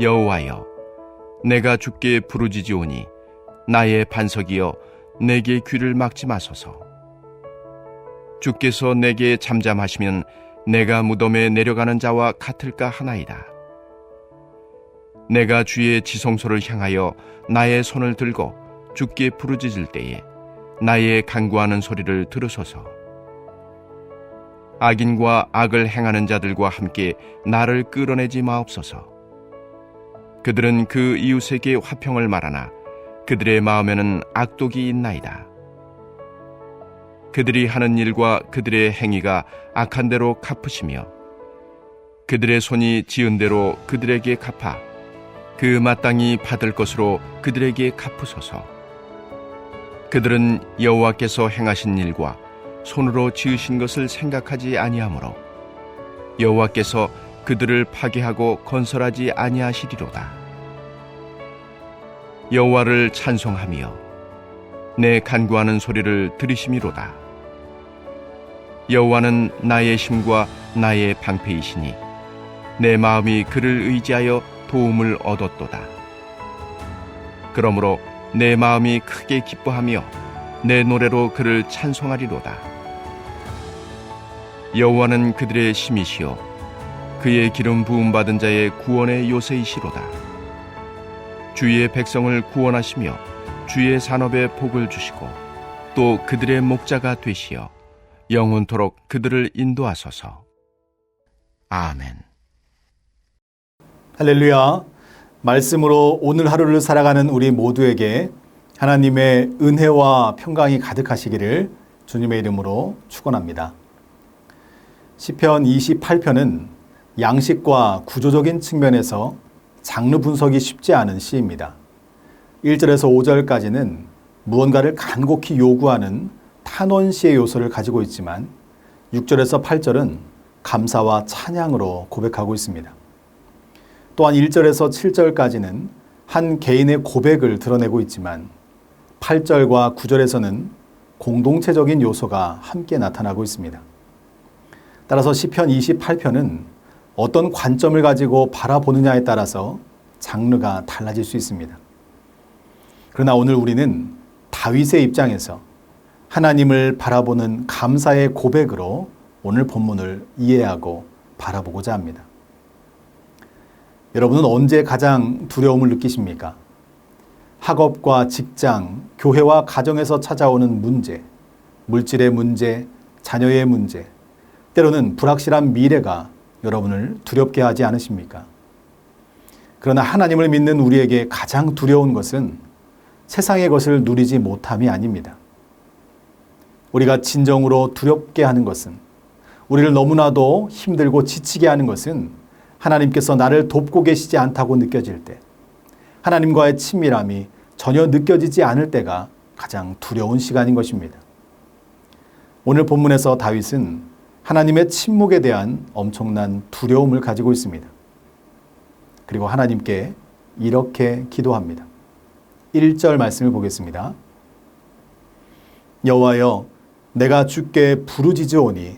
여호와여, 내가 주께 부르짖으오니 나의 반석이여 내게 귀를 막지 마소서. 주께서 내게 잠잠하시면 내가 무덤에 내려가는 자와 같을까 하나이다. 내가 주의 지성소를 향하여 나의 손을 들고 주께 부르짖을 때에 나의 간구하는 소리를 들으소서. 악인과 악을 행하는 자들과 함께 나를 끌어내지 마옵소서. 그들은 그 이웃에게 화평을 말하나 그들의 마음에는 악독이 있나이다. 그들이 하는 일과 그들의 행위가 악한 대로 갚으시며 그들의 손이 지은 대로 그들에게 갚아 그 마땅히 받을 것으로 그들에게 갚으소서. 그들은 여호와께서 행하신 일과 손으로 지으신 것을 생각하지 아니하므로 여호와께서 그들을 파괴하고 건설하지 아니하시리로다. 여호와를 찬송하며 내 간구하는 소리를 들으심이로다. 여호와는 나의 힘과 나의 방패이시니 내 마음이 그를 의지하여 도움을 얻었도다. 그러므로 내 마음이 크게 기뻐하며 내 노래로 그를 찬송하리로다. 여호와는 그들의 힘이시요 그의 기름 부음 받은 자의 구원의 요새이시로다. 주의 백성을 구원하시며 주의 산업에 복을 주시고 또 그들의 목자가 되시어 영원토록 그들을 인도하소서. 아멘. 할렐루야. 말씀으로 오늘 하루를 살아가는 우리 모두에게 하나님의 은혜와 평강이 가득하시기를 주님의 이름으로 축원합니다. 시편 28편은 양식과 구조적인 측면에서 장르 분석이 쉽지 않은 시입니다. 1절에서 5절까지는 무언가를 간곡히 요구하는 탄원시의 요소를 가지고 있지만 6절에서 8절은 감사와 찬양으로 고백하고 있습니다. 또한 1절에서 7절까지는 한 개인의 고백을 드러내고 있지만 8절과 9절에서는 공동체적인 요소가 함께 나타나고 있습니다. 따라서 시편 28편은 어떤 관점을 가지고 바라보느냐에 따라서 장르가 달라질 수 있습니다. 그러나 오늘 우리는 다윗의 입장에서 하나님을 바라보는 감사의 고백으로 오늘 본문을 이해하고 바라보고자 합니다. 여러분은 언제 가장 두려움을 느끼십니까? 학업과 직장, 교회와 가정에서 찾아오는 문제, 물질의 문제, 자녀의 문제, 때로는 불확실한 미래가 여러분을 두렵게 하지 않으십니까? 그러나 하나님을 믿는 우리에게 가장 두려운 것은 세상의 것을 누리지 못함이 아닙니다. 우리가 진정으로 두렵게 하는 것은, 우리를 너무나도 힘들고 지치게 하는 것은 하나님께서 나를 돕고 계시지 않다고 느껴질 때, 하나님과의 친밀함이 전혀 느껴지지 않을 때가 가장 두려운 시간인 것입니다. 오늘 본문에서 다윗은 하나님의 침묵에 대한 엄청난 두려움을 가지고 있습니다. 그리고 하나님께 이렇게 기도합니다. 1절 말씀을 보겠습니다. 여호와여, 내가 주께 부르짖으오니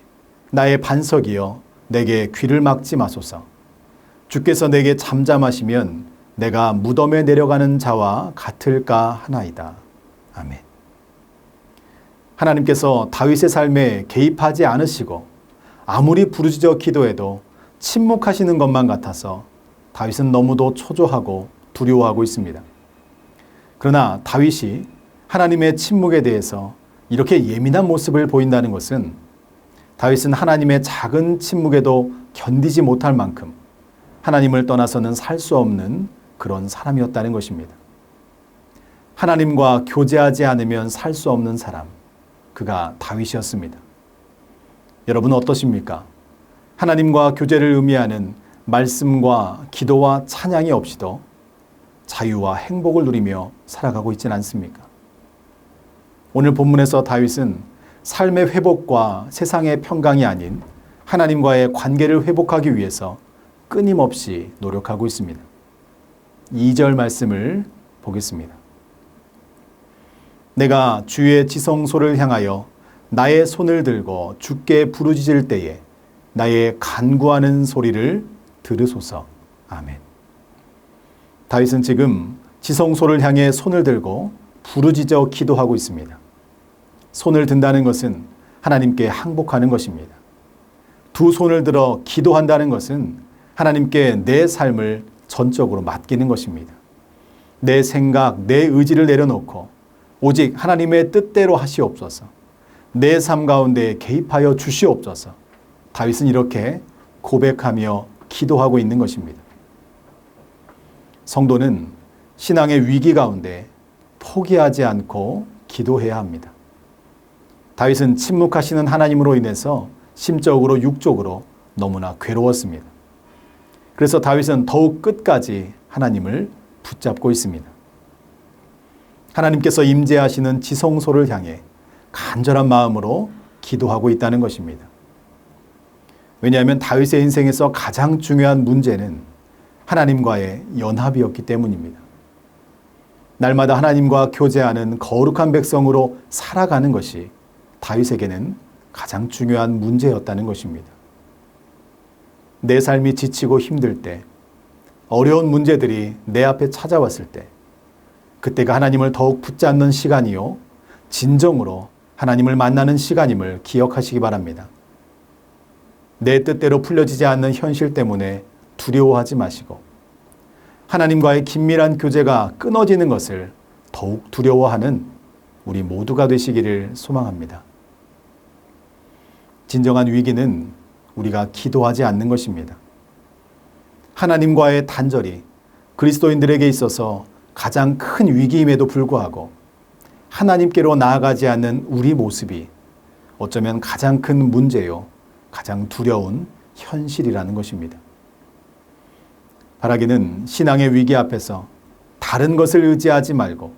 나의 반석이여 내게 귀를 막지 마소서. 주께서 내게 잠잠하시면 내가 무덤에 내려가는 자와 같을까 하나이다. 아멘. 하나님께서 다윗의 삶에 개입하지 않으시고 아무리 부르짖어 기도해도 침묵하시는 것만 같아서 다윗은 너무도 초조하고 두려워하고 있습니다. 그러나 다윗이 하나님의 침묵에 대해서 이렇게 예민한 모습을 보인다는 것은 다윗은 하나님의 작은 침묵에도 견디지 못할 만큼 하나님을 떠나서는 살 수 없는 그런 사람이었다는 것입니다. 하나님과 교제하지 않으면 살 수 없는 사람, 그가 다윗이었습니다. 여러분 어떠십니까? 하나님과 교제를 의미하는 말씀과 기도와 찬양이 없이도 자유와 행복을 누리며 살아가고 있지는 않습니까? 오늘 본문에서 다윗은 삶의 회복과 세상의 평강이 아닌 하나님과의 관계를 회복하기 위해서 끊임없이 노력하고 있습니다. 2절 말씀을 보겠습니다. 내가 주의 지성소를 향하여 나의 손을 들고 주께 부르짖을 때에 나의 간구하는 소리를 들으소서. 아멘. 다윗은 지금 지성소를 향해 손을 들고 부르짖어 기도하고 있습니다. 손을 든다는 것은 하나님께 항복하는 것입니다. 두 손을 들어 기도한다는 것은 하나님께 내 삶을 전적으로 맡기는 것입니다. 내 생각, 내 의지를 내려놓고 오직 하나님의 뜻대로 하시옵소서. 내 삶 가운데 개입하여 주시옵소서. 다윗은 이렇게 고백하며 기도하고 있는 것입니다. 성도는 신앙의 위기 가운데 포기하지 않고 기도해야 합니다. 다윗은 침묵하시는 하나님으로 인해서 심적으로 육적으로 너무나 괴로웠습니다. 그래서 다윗은 더욱 끝까지 하나님을 붙잡고 있습니다. 하나님께서 임재하시는 지성소를 향해 간절한 마음으로 기도하고 있다는 것입니다. 왜냐하면 다윗의 인생에서 가장 중요한 문제는 하나님과의 연합이었기 때문입니다. 날마다 하나님과 교제하는 거룩한 백성으로 살아가는 것이 다윗에게는 가장 중요한 문제였다는 것입니다. 내 삶이 지치고 힘들 때, 어려운 문제들이 내 앞에 찾아왔을 때, 그때가 하나님을 더욱 붙잡는 시간이요, 진정으로 하나님을 만나는 시간임을 기억하시기 바랍니다. 내 뜻대로 풀려지지 않는 현실 때문에 두려워하지 마시고, 하나님과의 긴밀한 교제가 끊어지는 것을 더욱 두려워하는 우리 모두가 되시기를 소망합니다. 진정한 위기는 우리가 기도하지 않는 것입니다. 하나님과의 단절이 그리스도인들에게 있어서 가장 큰 위기임에도 불구하고 하나님께로 나아가지 않는 우리 모습이 어쩌면 가장 큰 문제요, 가장 두려운 현실이라는 것입니다. 바라기는 신앙의 위기 앞에서 다른 것을 의지하지 말고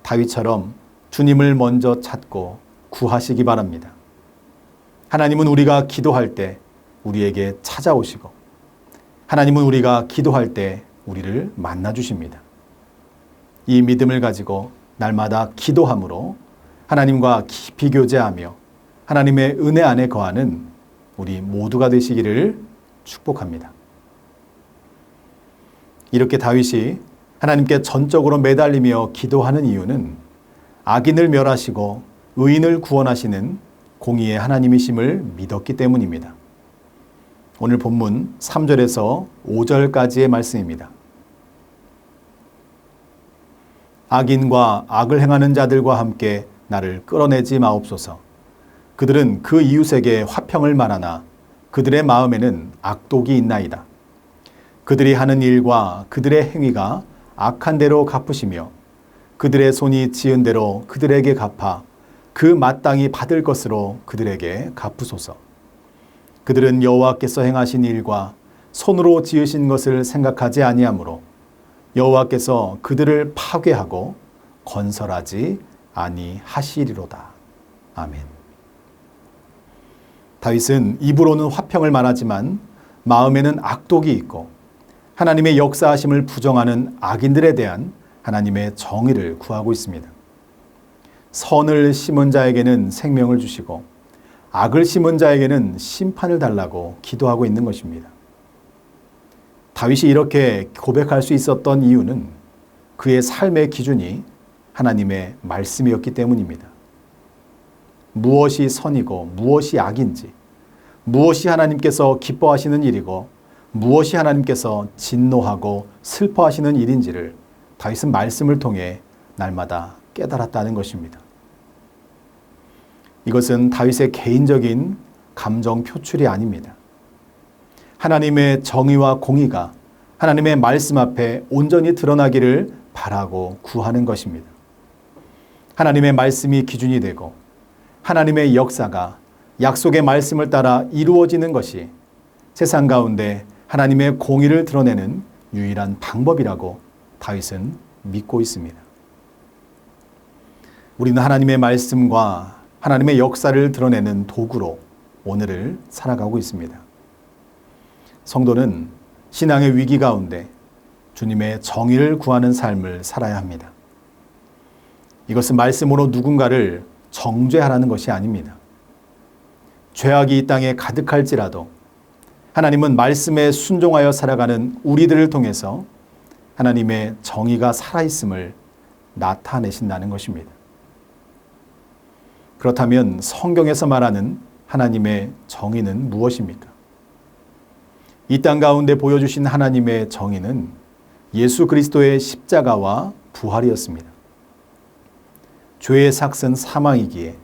다윗처럼 주님을 먼저 찾고 구하시기 바랍니다. 하나님은 우리가 기도할 때 우리에게 찾아오시고, 하나님은 우리가 기도할 때 우리를 만나 주십니다. 이 믿음을 가지고 날마다 기도함으로 하나님과 깊이 교제하며 하나님의 은혜 안에 거하는 우리 모두가 되시기를 축복합니다. 이렇게 다윗이 하나님께 전적으로 매달리며 기도하는 이유는 악인을 멸하시고 의인을 구원하시는 공의의 하나님이심을 믿었기 때문입니다. 오늘 본문 3절에서 5절까지의 말씀입니다. 악인과 악을 행하는 자들과 함께 나를 끌어내지 마옵소서. 그들은 그 이웃에게 화평을 말하나 그들의 마음에는 악독이 있나이다. 그들이 하는 일과 그들의 행위가 악한 대로 갚으시며 그들의 손이 지은 대로 그들에게 갚아 그 마땅히 받을 것으로 그들에게 갚으소서. 그들은 여호와께서 행하신 일과 손으로 지으신 것을 생각하지 아니하므로 여호와께서 그들을 파괴하고 건설하지 아니하시리로다. 아멘. 다윗은 입으로는 화평을 말하지만 마음에는 악독이 있고 하나님의 역사하심을 부정하는 악인들에 대한 하나님의 정의를 구하고 있습니다. 선을 심은 자에게는 생명을 주시고 악을 심은 자에게는 심판을 달라고 기도하고 있는 것입니다. 다윗이 이렇게 고백할 수 있었던 이유는 그의 삶의 기준이 하나님의 말씀이었기 때문입니다. 무엇이 선이고 무엇이 악인지, 무엇이 하나님께서 기뻐하시는 일이고 무엇이 하나님께서 진노하고 슬퍼하시는 일인지를 다윗은 말씀을 통해 날마다 깨달았다는 것입니다. 이것은 다윗의 개인적인 감정 표출이 아닙니다. 하나님의 정의와 공의가 하나님의 말씀 앞에 온전히 드러나기를 바라고 구하는 것입니다. 하나님의 말씀이 기준이 되고 하나님의 역사가 약속의 말씀을 따라 이루어지는 것이 세상 가운데 하나님의 공의를 드러내는 유일한 방법이라고 다윗은 믿고 있습니다. 우리는 하나님의 말씀과 하나님의 역사를 드러내는 도구로 오늘을 살아가고 있습니다. 성도는 신앙의 위기 가운데 주님의 정의를 구하는 삶을 살아야 합니다. 이것은 말씀으로 누군가를 정죄하라는 것이 아닙니다. 죄악이 이 땅에 가득할지라도 하나님은 말씀에 순종하여 살아가는 우리들을 통해서 하나님의 정의가 살아있음을 나타내신다는 것입니다. 그렇다면 성경에서 말하는 하나님의 정의는 무엇입니까? 이 땅 가운데 보여주신 하나님의 정의는 예수 그리스도의 십자가와 부활이었습니다. 죄의 삭은 사망이기에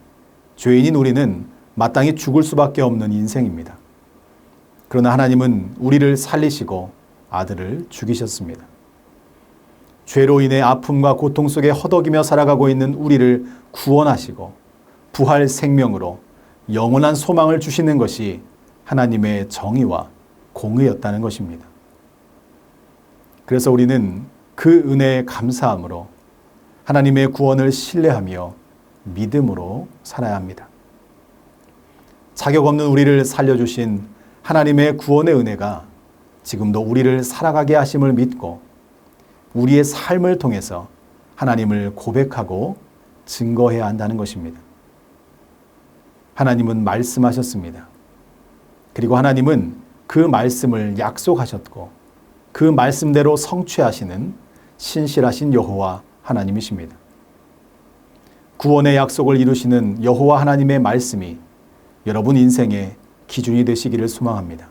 죄인인 우리는 마땅히 죽을 수밖에 없는 인생입니다. 그러나 하나님은 우리를 살리시고 아들을 죽이셨습니다. 죄로 인해 아픔과 고통 속에 허덕이며 살아가고 있는 우리를 구원하시고 부활 생명으로 영원한 소망을 주시는 것이 하나님의 정의와 공의였다는 것입니다. 그래서 우리는 그 은혜에 감사함으로 하나님의 구원을 신뢰하며 믿음으로 살아야 합니다. 자격 없는 우리를 살려주신 하나님의 구원의 은혜가 지금도 우리를 살아가게 하심을 믿고 우리의 삶을 통해서 하나님을 고백하고 증거해야 한다는 것입니다. 하나님은 말씀하셨습니다. 그리고 하나님은 그 말씀을 약속하셨고 그 말씀대로 성취하시는 신실하신 여호와 하나님이십니다. 구원의 약속을 이루시는 여호와 하나님의 말씀이 여러분 인생의 기준이 되시기를 소망합니다.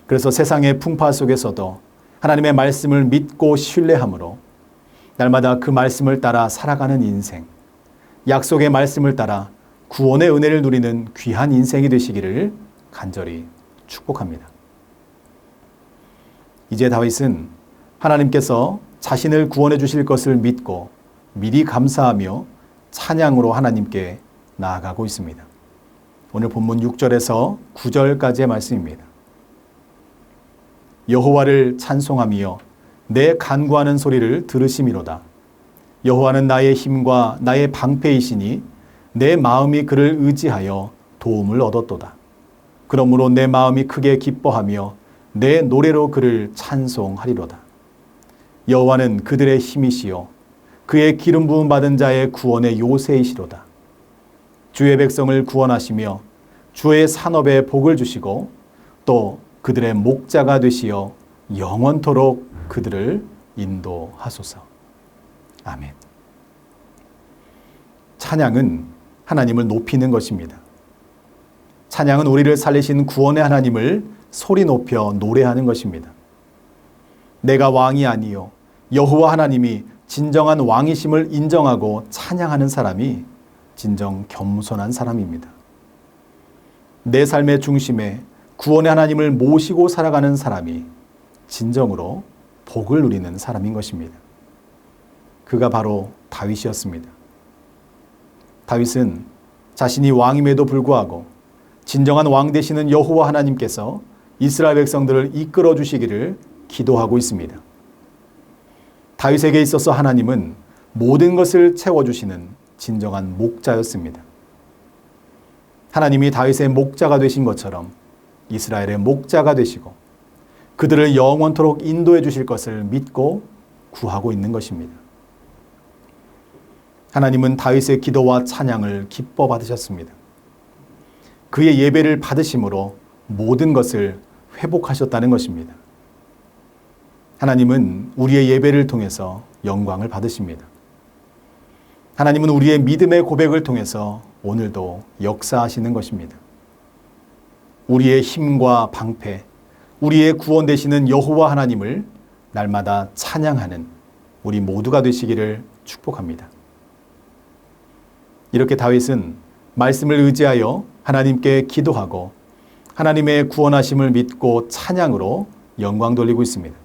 그래서 세상의 풍파 속에서도 하나님의 말씀을 믿고 신뢰함으로 날마다 그 말씀을 따라 살아가는 인생, 약속의 말씀을 따라 구원의 은혜를 누리는 귀한 인생이 되시기를 간절히 축복합니다. 이제 다윗은 하나님께서 자신을 구원해 주실 것을 믿고 미리 감사하며 찬양으로 하나님께 나아가고 있습니다. 오늘 본문 6절에서 9절까지의 말씀입니다. 여호와를 찬송하며 내 간구하는 소리를 들으심이로다. 여호와는 나의 힘과 나의 방패이시니 내 마음이 그를 의지하여 도움을 얻었도다. 그러므로 내 마음이 크게 기뻐하며 내 노래로 그를 찬송하리로다. 여호와는 그들의 힘이시요 그의 기름 부음 받은 자의 구원의 요새이시로다. 주의 백성을 구원하시며 주의 산업에 복을 주시고 또 그들의 목자가 되시어 영원토록 그들을 인도하소서. 아멘. 찬양은 하나님을 높이는 것입니다. 찬양은 우리를 살리신 구원의 하나님을 소리 높여 노래하는 것입니다. 내가 왕이 아니요 여호와 하나님이 진정한 왕이심을 인정하고 찬양하는 사람이 진정 겸손한 사람입니다. 내 삶의 중심에 구원의 하나님을 모시고 살아가는 사람이 진정으로 복을 누리는 사람인 것입니다. 그가 바로 다윗이었습니다. 다윗은 자신이 왕임에도 불구하고 진정한 왕 되시는 여호와 하나님께서 이스라엘 백성들을 이끌어 주시기를 기도하고 있습니다. 다윗에게 있어서 하나님은 모든 것을 채워주시는 진정한 목자였습니다. 하나님이 다윗의 목자가 되신 것처럼 이스라엘의 목자가 되시고 그들을 영원토록 인도해 주실 것을 믿고 구하고 있는 것입니다. 하나님은 다윗의 기도와 찬양을 기뻐 받으셨습니다. 그의 예배를 받으심으로 모든 것을 회복하셨다는 것입니다. 하나님은 우리의 예배를 통해서 영광을 받으십니다. 하나님은 우리의 믿음의 고백을 통해서 오늘도 역사하시는 것입니다. 우리의 힘과 방패, 우리의 구원 되시는 여호와 하나님을 날마다 찬양하는 우리 모두가 되시기를 축복합니다. 이렇게 다윗은 말씀을 의지하여 하나님께 기도하고 하나님의 구원하심을 믿고 찬양으로 영광 돌리고 있습니다.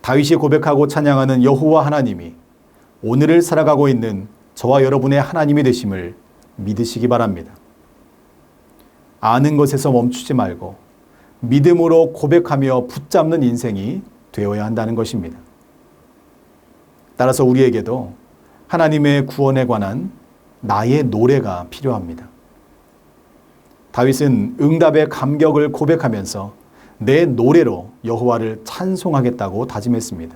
다윗이 고백하고 찬양하는 여호와 하나님이 오늘을 살아가고 있는 저와 여러분의 하나님이 되심을 믿으시기 바랍니다. 아는 것에서 멈추지 말고 믿음으로 고백하며 붙잡는 인생이 되어야 한다는 것입니다. 따라서 우리에게도 하나님의 구원에 관한 나의 노래가 필요합니다. 다윗은 응답의 감격을 고백하면서 내 노래로 여호와를 찬송하겠다고 다짐했습니다.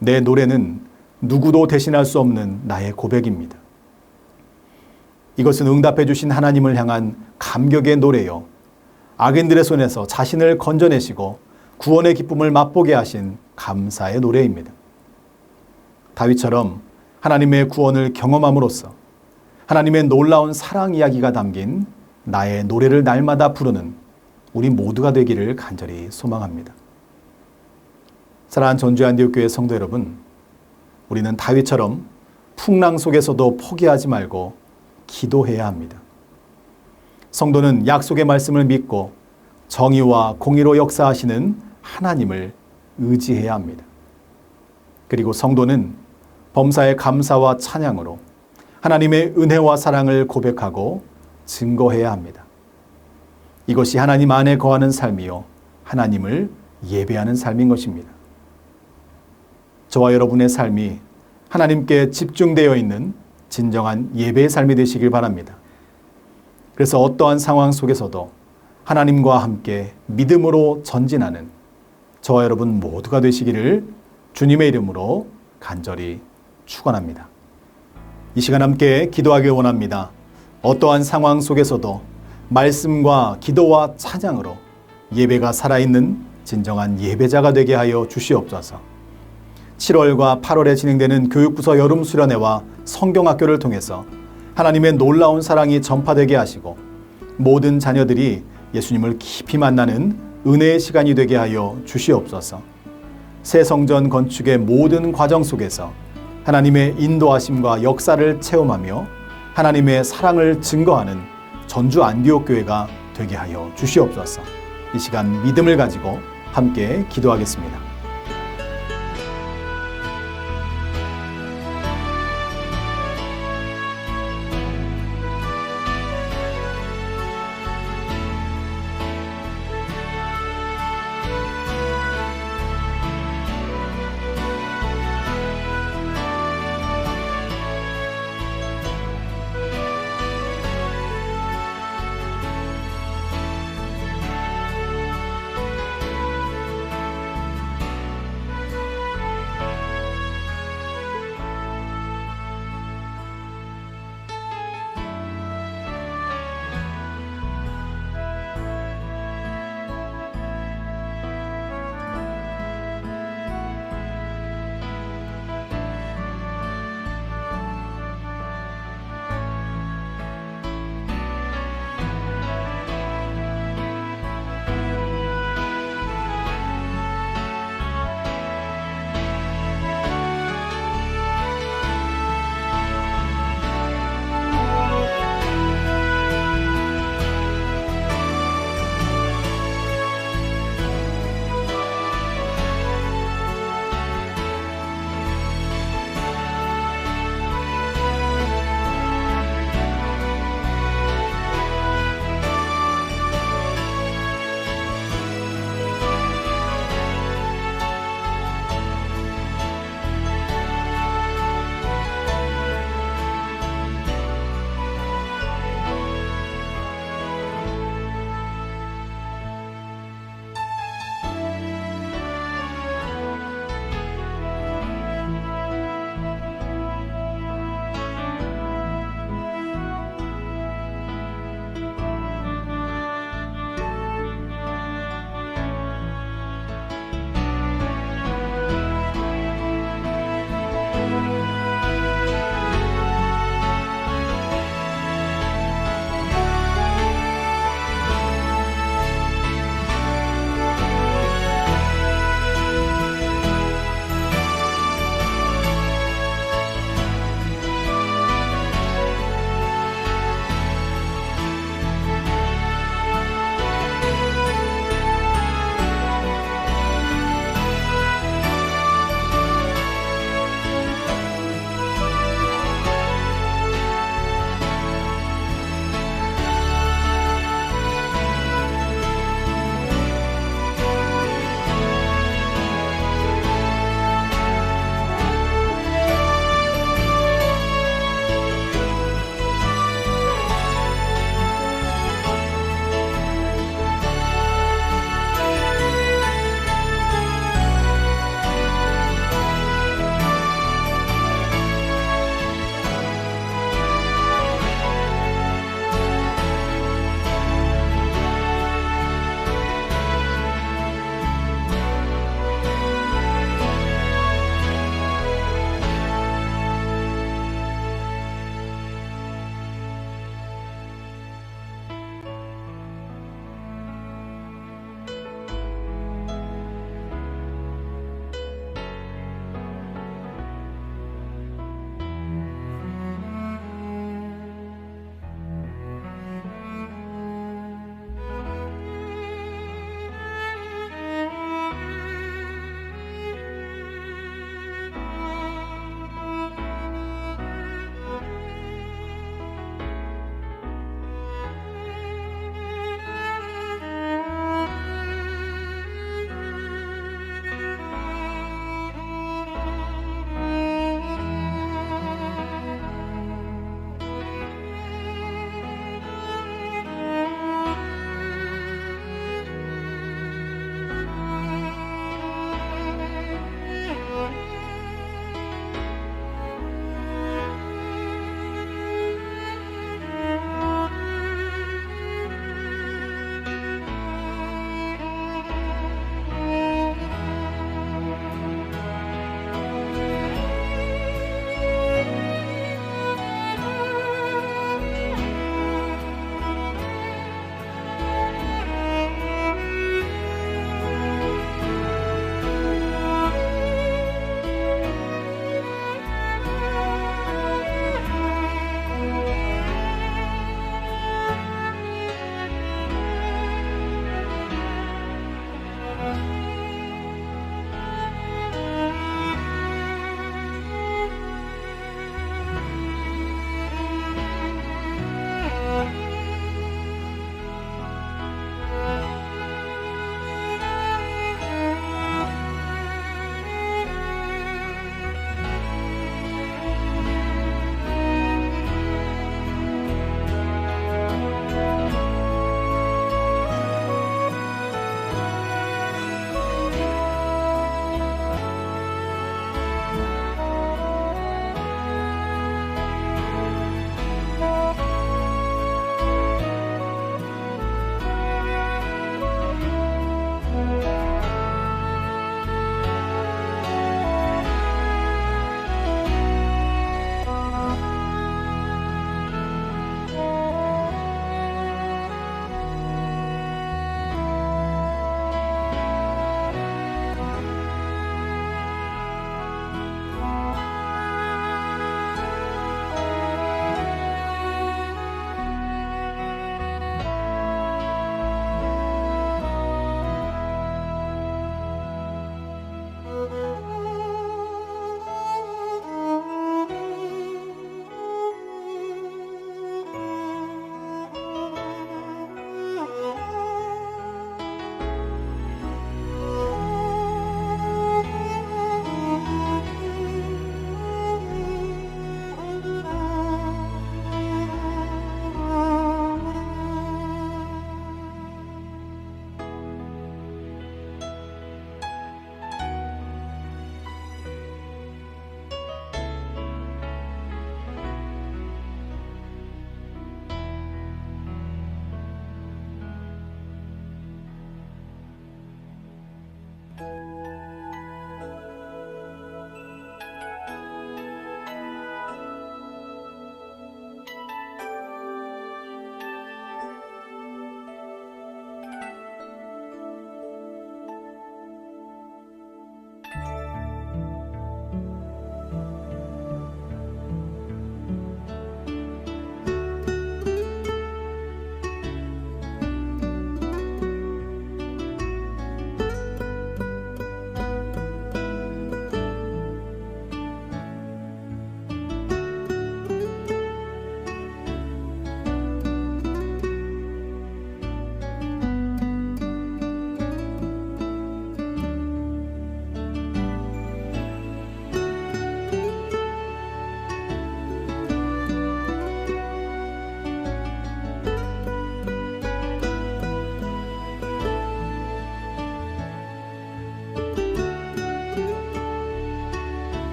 내 노래는 누구도 대신할 수 없는 나의 고백입니다. 이것은 응답해 주신 하나님을 향한 감격의 노래요. 악인들의 손에서 자신을 건져내시고 구원의 기쁨을 맛보게 하신 감사의 노래입니다. 다윗처럼 하나님의 구원을 경험함으로써 하나님의 놀라운 사랑 이야기가 담긴 나의 노래를 날마다 부르는 우리 모두가 되기를 간절히 소망합니다. 사랑하는 전주안디옥교회 성도 여러분, 우리는 다윗처럼 풍랑 속에서도 포기하지 말고 기도해야 합니다. 성도는 약속의 말씀을 믿고 정의와 공의로 역사하시는 하나님을 의지해야 합니다. 그리고 성도는 범사의 감사와 찬양으로 하나님의 은혜와 사랑을 고백하고 증거해야 합니다. 이것이 하나님 안에 거하는 삶이요, 하나님을 예배하는 삶인 것입니다. 저와 여러분의 삶이 하나님께 집중되어 있는 진정한 예배의 삶이 되시길 바랍니다. 그래서 어떠한 상황 속에서도 하나님과 함께 믿음으로 전진하는 저와 여러분 모두가 되시기를 주님의 이름으로 간절히 축원합니다. 이 시간 함께 기도하길 원합니다. 어떠한 상황 속에서도 말씀과 기도와 찬양으로 예배가 살아있는 진정한 예배자가 되게 하여 주시옵소서. 7월과 8월에 진행되는 교육부서 여름수련회와 성경학교를 통해서 하나님의 놀라운 사랑이 전파되게 하시고 모든 자녀들이 예수님을 깊이 만나는 은혜의 시간이 되게 하여 주시옵소서. 새 성전 건축의 모든 과정 속에서 하나님의 인도하심과 역사를 체험하며 하나님의 사랑을 증거하는 전주 안디옥 교회가 되게 하여 주시옵소서. 이 시간 믿음을 가지고 함께 기도하겠습니다.